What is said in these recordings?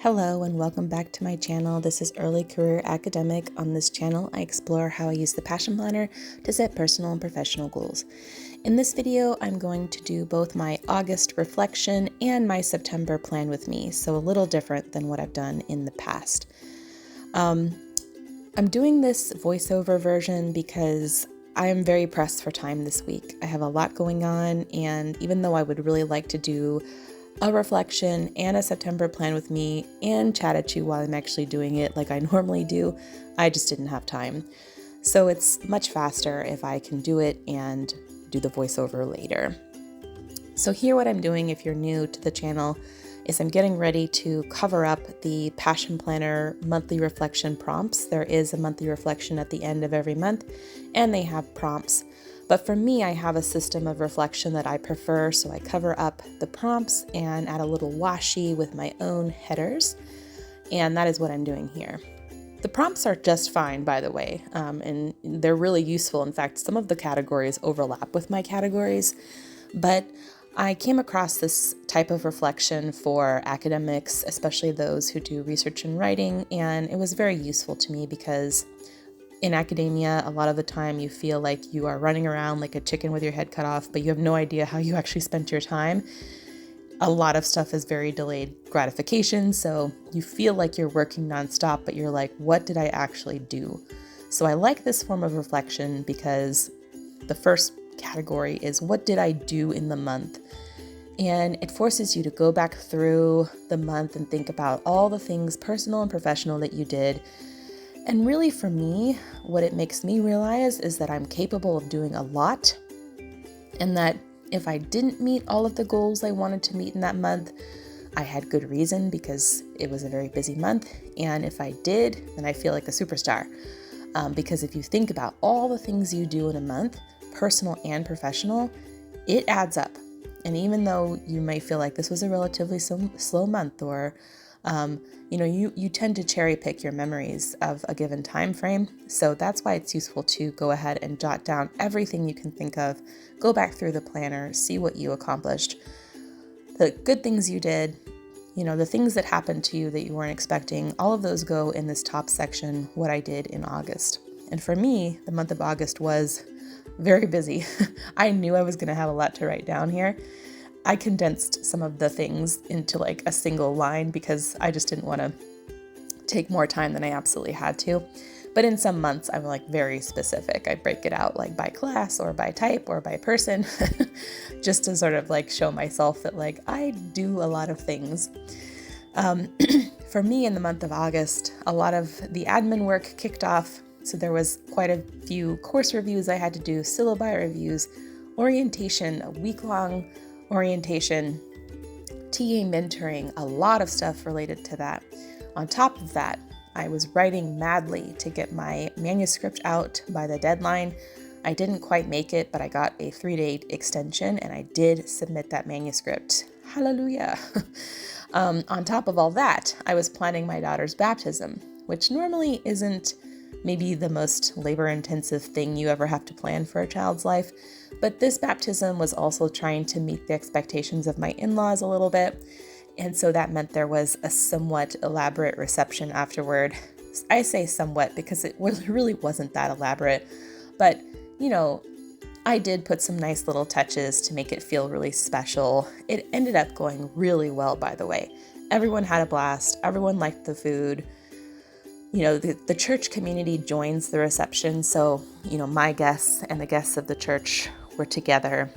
Hello and welcome back to my channel. This is Early Career Academic. On this channel, I explore how I use the Passion Planner to set personal and professional goals. In this video, I'm going to do both my August reflection and my September plan with me, so a little different than what I've done in the past. I'm doing this voiceover version because I am very pressed for time this week. I have a lot going on, and even though I would really like to do a reflection and a September plan with me and chat at you while I'm actually doing it like I normally do, I just didn't have time. So it's much faster if I can do it and do the voiceover later. So here what I'm doing, if you're new to the channel, is I'm getting ready to cover up the Passion Planner monthly reflection prompts. There is a monthly reflection at the end of every month, and they have prompts. But for me, I have a system of reflection that I prefer, so I cover up the prompts and add a little washi with my own headers, and that is what I'm doing here. The prompts are just fine, by the way, and they're really useful. In fact, some of the categories overlap with my categories, but I came across this type of reflection for academics, especially those who do research and writing, and it was very useful to me because in academia, a lot of the time you feel like you are running around like a chicken with your head cut off, but you have no idea how you actually spent your time. A lot of stuff is very delayed gratification, so you feel like you're working nonstop, but you're like, what did I actually do? So I like this form of reflection because the first category is what did I do in the month? And it forces you to go back through the month and think about all the things personal and professional that you did. And really for me, what it makes me realize is that I'm capable of doing a lot, and that if I didn't meet all of the goals I wanted to meet in that month, I had good reason because it was a very busy month. And if I did, then I feel like a superstar. Because if you think about all the things you do in a month, personal and professional, it adds up. And even though you may feel like this was a relatively slow month, or you tend to cherry pick your memories of a given time frame. So that's why it's useful to go ahead and jot down everything you can think of, go back through the planner, see what you accomplished, the good things you did, the things that happened to you that you weren't expecting. All of those go in this top section, what I did in August. And for me, the month of August was very busy. I knew I was going to have a lot to write down here. I condensed some of the things into like a single line because I just didn't want to take more time than I absolutely had to. But in some months, I'm like very specific. I break it out like by class or by type or by person, just to sort of like show myself that like I do a lot of things. For me in the month of August, a lot of the admin work kicked off. So there was quite a few course reviews I had to do, syllabi reviews, orientation, a week-long orientation, TA mentoring, a lot of stuff related to that. On top of that, I was writing madly to get my manuscript out by the deadline. I didn't quite make it, but I got a 3-day extension and I did submit that manuscript. Hallelujah. On top of all that, I was planning my daughter's baptism, which normally isn't maybe the most labor-intensive thing you ever have to plan for a child's life, but this baptism was also trying to meet the expectations of my in-laws a little bit, and so that meant there was a somewhat elaborate reception afterward. I say somewhat because it really wasn't that elaborate, but I did put some nice little touches to make it feel really special. It ended up going really well, by the way. Everyone had a blast. Everyone liked the food. The church community joins the reception, so, my guests and the guests of the church were together,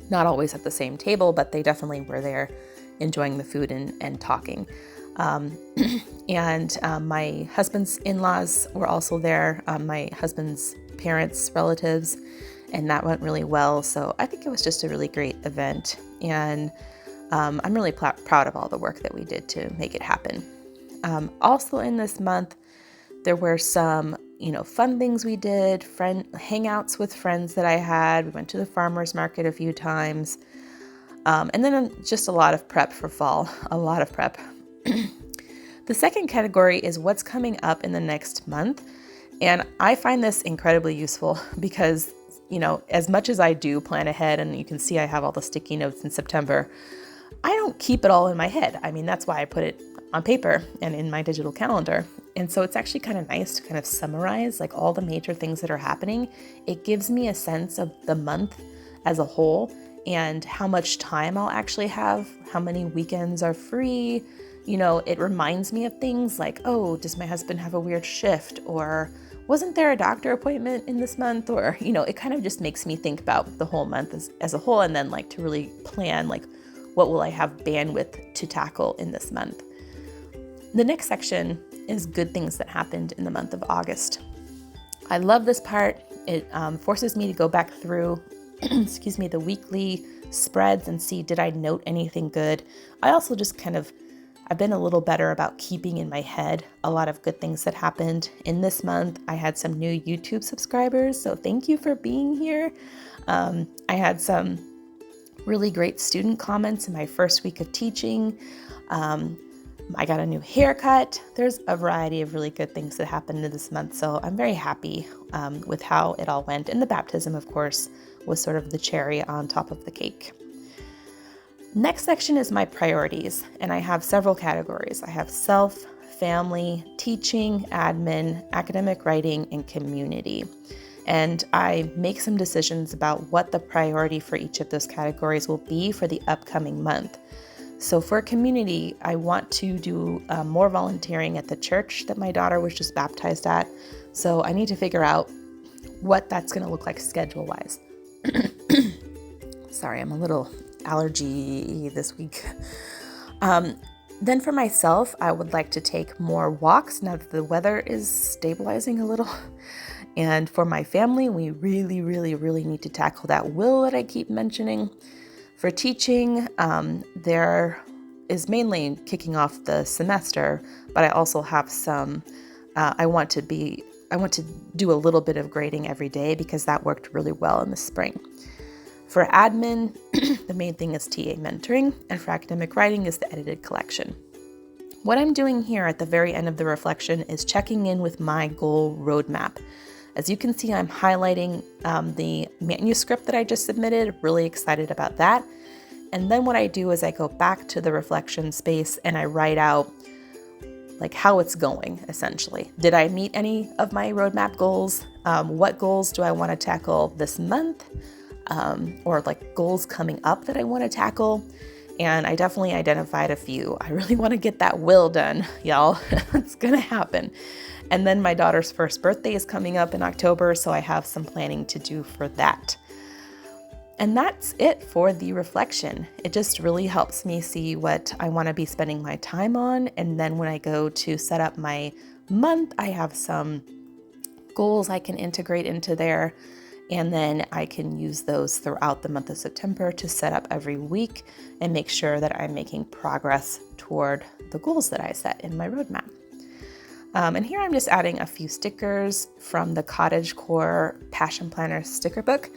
not always at the same table, but they definitely were there enjoying the food and talking. And my husband's in-laws were also there, my husband's parents, relatives, and that went really well. So I think it was just a really great event, and I'm really proud of all the work that we did to make it happen. Also in this month, there were some, fun things we did, hangouts with friends that I had. We went to the farmer's market a few times. And then just a lot of prep for fall, a lot of prep. The second category is what's coming up in the next month. And I find this incredibly useful because, as much as I do plan ahead, and you can see I have all the sticky notes in September, I don't keep it all in my head. I mean, that's why I put it on paper and in my digital calendar. And so it's actually kind of nice to kind of summarize like all the major things that are happening. It gives me a sense of the month as a whole and how much time I'll actually have, how many weekends are free. It reminds me of things like, oh, does my husband have a weird shift? Or wasn't there a doctor appointment in this month? Or, it kind of just makes me think about the whole month as a whole, and then like to really plan like what will I have bandwidth to tackle in this month. The next section is good things that happened in the month of August. I love this part. It forces me to go back through, the weekly spreads and see, did I note anything good? I also just I've been a little better about keeping in my head a lot of good things that happened in this month. I had some new YouTube subscribers, so thank you for being here. I had some really great student comments in my first week of teaching. I got a new haircut. There's a variety of really good things that happened in this month, so I'm very happy with how it all went. And the baptism, of course, was sort of the cherry on top of the cake. Next section is my priorities, and I have several categories. I have self, family, teaching, admin, academic writing, and community. And I make some decisions about what the priority for each of those categories will be for the upcoming month. So for community, I want to do more volunteering at the church that my daughter was just baptized at. So I need to figure out what that's going to look like schedule-wise. Sorry, I'm a little allergy this week. Then for myself, I would like to take more walks now that the weather is stabilizing a little. And for my family, we really, really, really need to tackle that will that I keep mentioning. For teaching, there is mainly kicking off the semester, but I also have some, I want to do a little bit of grading every day because that worked really well in the spring. For admin, the main thing is TA mentoring, and for academic writing is the edited collection. What I'm doing here at the very end of the reflection is checking in with my goal roadmap. As you can see, I'm highlighting the manuscript that I just submitted, really excited about that. And then what I do is I go back to the reflection space and I write out like how it's going, essentially. Did I meet any of my roadmap goals? What goals do I want to tackle this month? Or like goals coming up that I want to tackle. And I definitely identified a few. I really want to get that will done, y'all. It's going to happen. And then my daughter's first birthday is coming up in October, so I have some planning to do for that. And that's it for the reflection. It just really helps me see what I want to be spending my time on. And then when I go to set up my month, I have some goals I can integrate into there. And then I can use those throughout the month of September to set up every week and make sure that I'm making progress toward the goals that I set in my roadmap. And here I'm just adding a few stickers from the Cottagecore Passion Planner sticker book.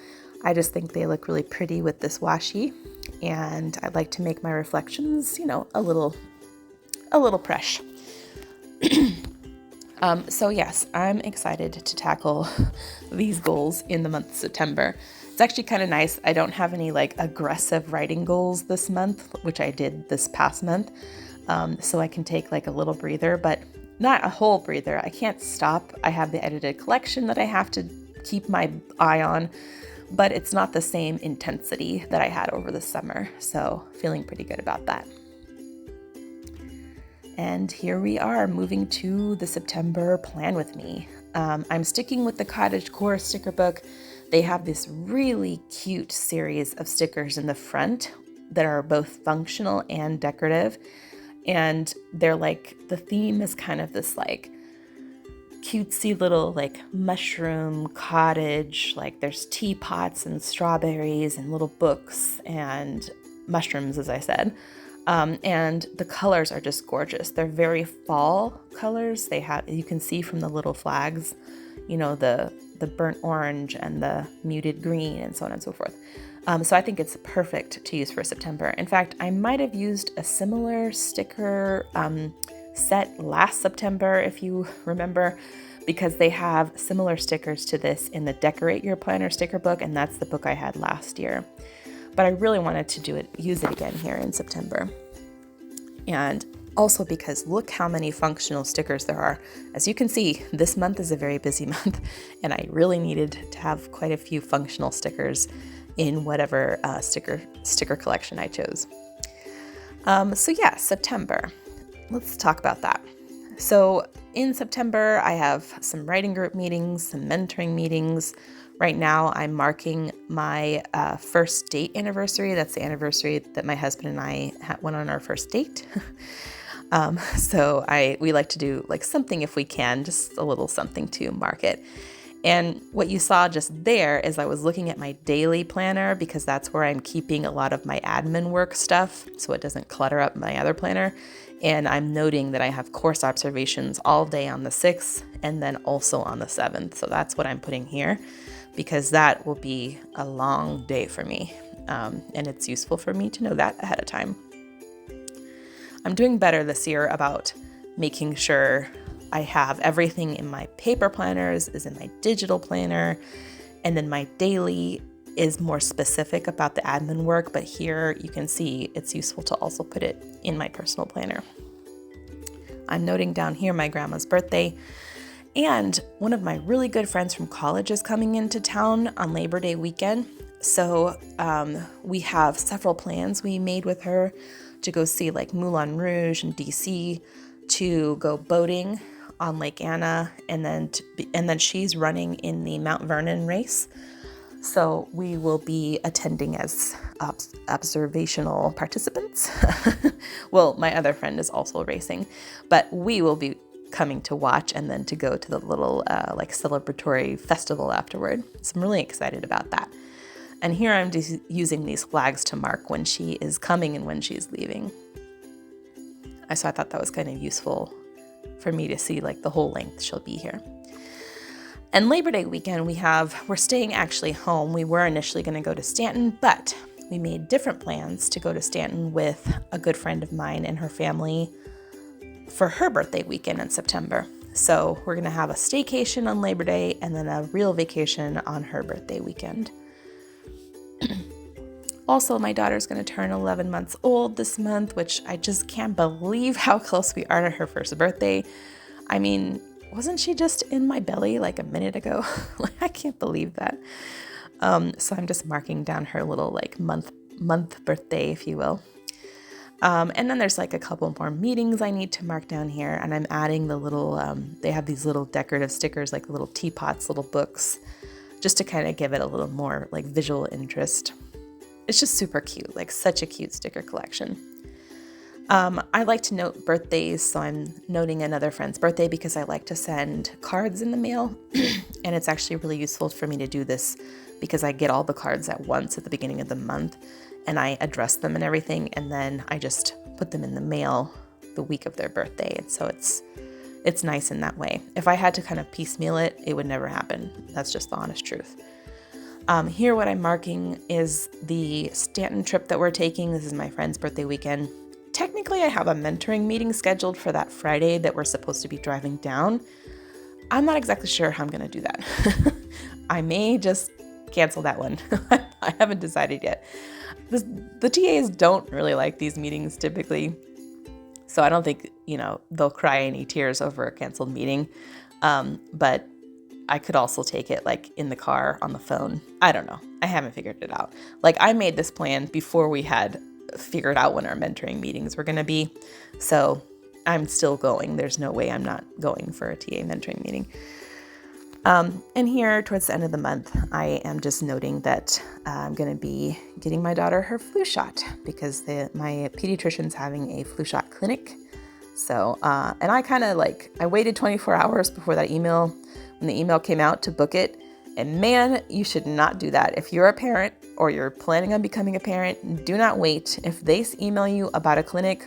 I just think they look really pretty with this washi, and I'd like to make my reflections, a little fresh. So yes, I'm excited to tackle these goals in the month of September. It's actually kind of nice. I don't have any like aggressive writing goals this month, which I did this past month. So I can take like a little breather, but not a whole breather. I can't stop. I have the edited collection that I have to keep my eye on, but it's not the same intensity that I had over the summer. So feeling pretty good about that. And here we are moving to the September plan with me. I'm sticking with the Cottagecore sticker book. They have this really cute series of stickers in the front that are both functional and decorative. And they're like, the theme is kind of this like cutesy little like mushroom cottage. Like there's teapots and strawberries and little books and mushrooms, as I said. And the colors are just gorgeous. They're very fall colors. You can see from the little flags, the burnt orange and the muted green and so on and so forth. So I think it's perfect to use for September. In fact, I might have used a similar sticker set last September, if you remember, because they have similar stickers to this in the Decorate Your Planner sticker book, and that's the book I had last year. But I really wanted to use it again here in September. And Also because look how many functional stickers there are. As you can see, this month is a very busy month, and I really needed to have quite a few functional stickers in whatever sticker collection I chose. So yeah, September. Let's talk about that. So in September, I have some writing group meetings, some mentoring meetings. Right now, I'm marking my first date anniversary. That's the anniversary that my husband and I went on our first date. So we like to do like something if we can, just a little something to mark it. And what you saw just there is I was looking at my daily planner because that's where I'm keeping a lot of my admin work stuff so it doesn't clutter up my other planner. And I'm noting that I have course observations all day on the 6th and then also on the 7th. So that's what I'm putting here because that will be a long day for me. And it's useful for me to know that ahead of time. I'm doing better this year about making sure I have everything in my paper planners, is in my digital planner, and then my daily is more specific about the admin work, but here you can see it's useful to also put it in my personal planner. I'm noting down here my grandma's birthday, and one of my really good friends from college is coming into town on Labor Day weekend. So we have several plans we made with her to go see like Moulin Rouge in DC, to go boating on Lake Anna, and then she's running in the Mount Vernon race. So we will be attending as observational participants. Well, my other friend is also racing, but we will be coming to watch and then to go to the little like celebratory festival afterward. So I'm really excited about that. And here I'm just using these flags to mark when she is coming and when she's leaving. So I thought that was kind of useful for me to see like the whole length she'll be here. And Labor Day weekend we're staying actually home. We were initially going to go to Stanton, but we made different plans to go to Stanton with a good friend of mine and her family for her birthday weekend in September. So we're going to have a staycation on Labor Day and then a real vacation on her birthday weekend. Also, my daughter's going to turn 11 months old this month, which I just can't believe how close we are to her first birthday. I mean, wasn't she just in my belly like a minute ago? I can't believe that. So I'm just marking down her little like month birthday, if you will. And then there's like a couple more meetings I need to mark down here, and I'm adding the little, they have these little decorative stickers, like little teapots, little books, just to kind of give it a little more like visual interest. It's just super cute, like such a cute sticker collection. I like to note birthdays, so I'm noting another friend's birthday because I like to send cards in the mail, and it's actually really useful for me to do this because I get all the cards at once at the beginning of the month, and I address them and everything, and then I just put them in the mail the week of their birthday, and so it's nice in that way. If I had to kind of piecemeal it, it would never happen. That's just the honest truth. Here what I'm marking is the Stanton trip that we're taking. This is my friend's birthday weekend. Technically, I have a mentoring meeting scheduled for that Friday that we're supposed to be driving down. I'm not exactly sure how I'm going to do that. I may just cancel that one. I haven't decided yet. The TAs don't really like these meetings typically, so I don't think, they'll cry any tears over a canceled meeting. But I could also take it like in the car on the phone. I don't know. I haven't figured it out. Like I made this plan before we had figured out when our mentoring meetings were going to be. So I'm still going. There's no way I'm not going for a TA mentoring meeting. And here towards the end of the month, I am just noting that I'm going to be getting my daughter her flu shot because my pediatrician's having a flu shot clinic. So, and I waited 24 hours before that email, when the email came out to book it. And man, you should not do that. If you're a parent or you're planning on becoming a parent, do not wait. If they email you about a clinic,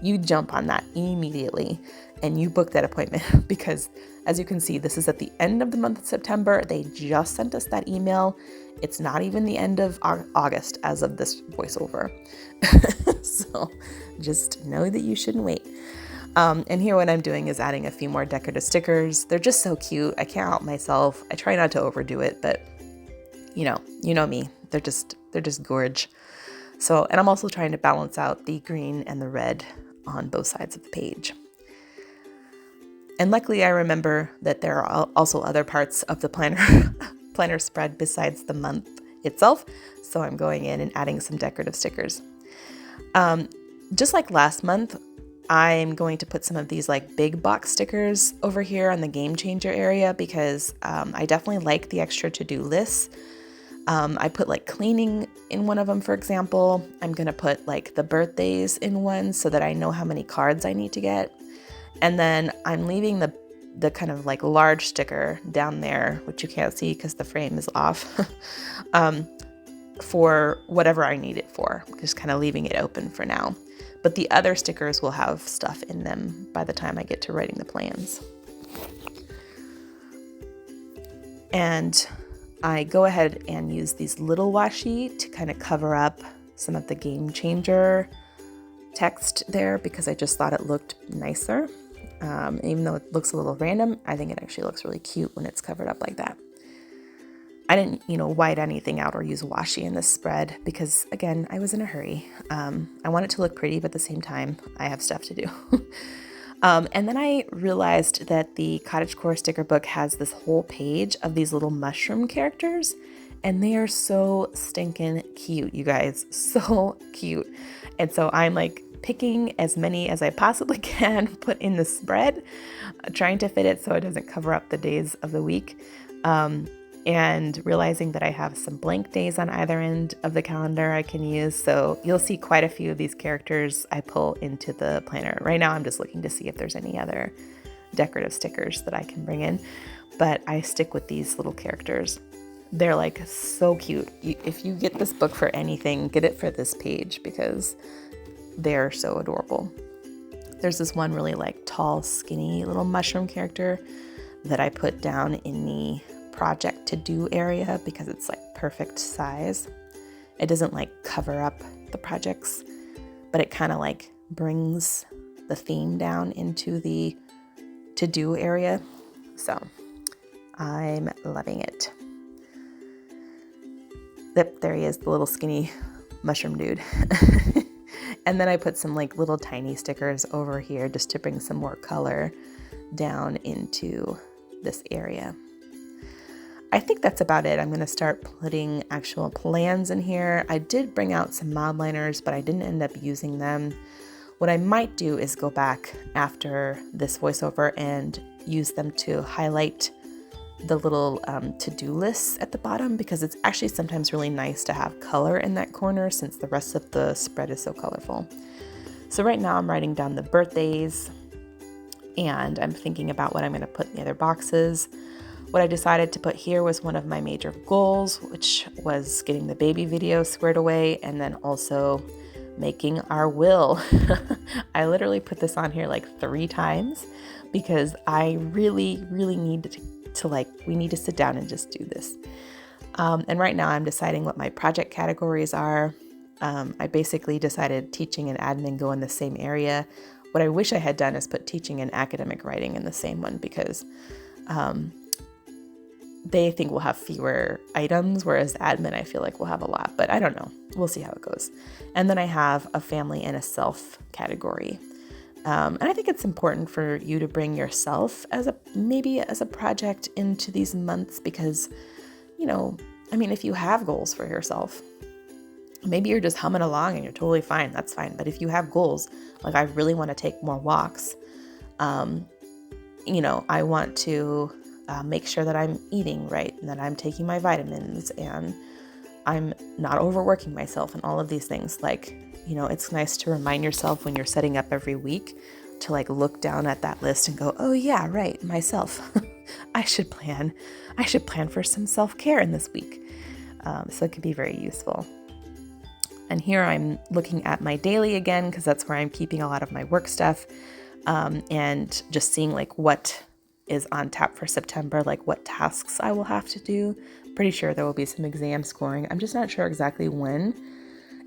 you jump on that immediately and you book that appointment because as you can see, this is at the end of the month of September. They just sent us that email. It's not even the end of August as of this voiceover. So just know that you shouldn't wait. And here what I'm doing is adding a few more decorative stickers. They're just so cute. I can't help myself. I try not to overdo it, but you know me. They're just gorge. So, and I'm also trying to balance out the green and the red on both sides of the page. And luckily I remember that there are also other parts of the planner spread besides the month itself. So I'm going in and adding some decorative stickers. Just like last month, I'm going to put some of these like big box stickers over here on the game changer area because I definitely like the extra to-do lists. I put like cleaning in one of them, for example. I'm going to put like the birthdays in one so that I know how many cards I need to get. And then I'm leaving the kind of like large sticker down there, which you can't see because the frame is off, for whatever I need it for. Just kind of leaving it open for now. But the other stickers will have stuff in them by the time I get to writing the plans. And I go ahead and use these little washi to kind of cover up some of the game changer text there because I just thought it looked nicer. Even though it looks a little random, I think it actually looks really cute when it's covered up like that. I didn't, white anything out or use washi in this spread because, again, I was in a hurry. I want it to look pretty, but at the same time, I have stuff to do. And then I realized that the Cottagecore sticker book has this whole page of these little mushroom characters, and they are so stinking cute, you guys. So cute. And so I'm like picking as many as I possibly can, put in the spread, trying to fit it so it doesn't cover up the days of the week. And realizing that I have some blank days on either end of the calendar I can use. So you'll see quite a few of these characters I pull into the planner. Right now I'm just looking to see if there's any other decorative stickers that I can bring in, but I stick with these little characters. They're like so cute. If you get this book for anything, get it for this page because they're so adorable. There's this one really like tall, skinny little mushroom character that I put down in the project to do area because it's like perfect size. It doesn't like cover up the projects, but it kind of like brings the theme down into the to do area. So I'm loving it. Yep, there he is, the little skinny mushroom dude. And then I put some like little tiny stickers over here just to bring some more color down into this area. I think that's about it. I'm going to start putting actual plans in here. I did bring out some Modliners, but I didn't end up using them. What I might do is go back after this voiceover and use them to highlight the little to-do lists at the bottom because it's actually sometimes really nice to have color in that corner since the rest of the spread is so colorful. So right now I'm writing down the birthdays and I'm thinking about what I'm going to put in the other boxes. What I decided to put here was one of my major goals, which was getting the baby video squared away and then also making our will. I literally put this on here like 3 times because I really, really need to we need to sit down and just do this. And right now I'm deciding what my project categories are. I basically decided teaching and admin go in the same area. What I wish I had done is put teaching and academic writing in the same one because they think we'll have fewer items, whereas admin I feel like we'll have a lot, but I don't know. We'll see how it goes. And then I have a family and a self category. And I think it's important for you to bring yourself as a project into these months because, if you have goals for yourself, maybe you're just humming along and you're totally fine. That's fine. But if you have goals, like I really want to take more walks, I want to make sure that I'm eating right and that I'm taking my vitamins and I'm not overworking myself and all of these things. It's nice to remind yourself when you're setting up every week to look down at that list and go, oh yeah, right, myself. I should plan for some self-care in this week. So it could be very useful. And here I'm looking at my daily again, because that's where I'm keeping a lot of my work stuff, and just seeing what is on tap for September, what tasks I will have to do. Pretty sure there will be some exam scoring. I'm just not sure exactly when,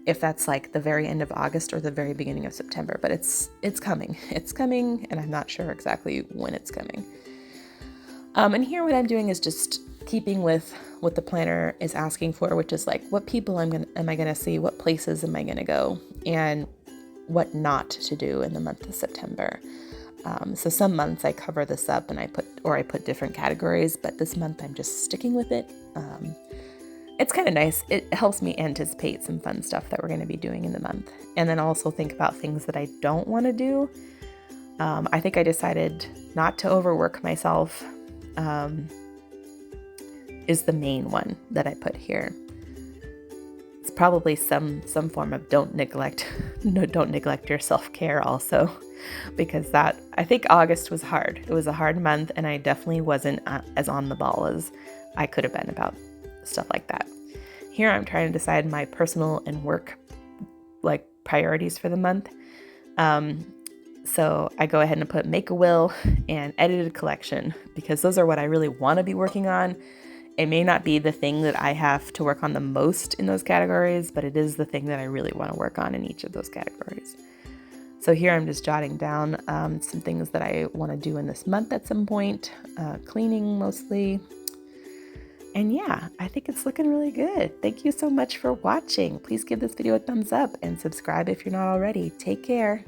if that's the very end of August or the very beginning of September, but it's coming. It's coming, and I'm not sure exactly when it's coming. And here what I'm doing is just keeping with what the planner is asking for, which is what people am I gonna see, what places am I gonna go, and what not to do in the month of September. So some months I cover this up and I put different categories, but this month I'm just sticking with it. It's kind of nice. It helps me anticipate some fun stuff that we're going to be doing in the month. And then also think about things that I don't want to do. I think I decided not to overwork myself, is the main one that I put here. It's probably some form of don't neglect your self-care also, because I think August was hard. It was a hard month, and I definitely wasn't as on the ball as I could have been about stuff like that. Here I'm trying to decide my personal and work priorities for the month. So I go ahead and put make a will and edited collection, because those are what I really want to be working on. It may not be the thing that I have to work on the most in those categories, but it is the thing that I really want to work on in each of those categories. So here I'm just jotting down some things that I want to do in this month at some point, cleaning mostly. And yeah, I think it's looking really good. Thank you so much for watching. Please give this video a thumbs up and subscribe if you're not already. Take care.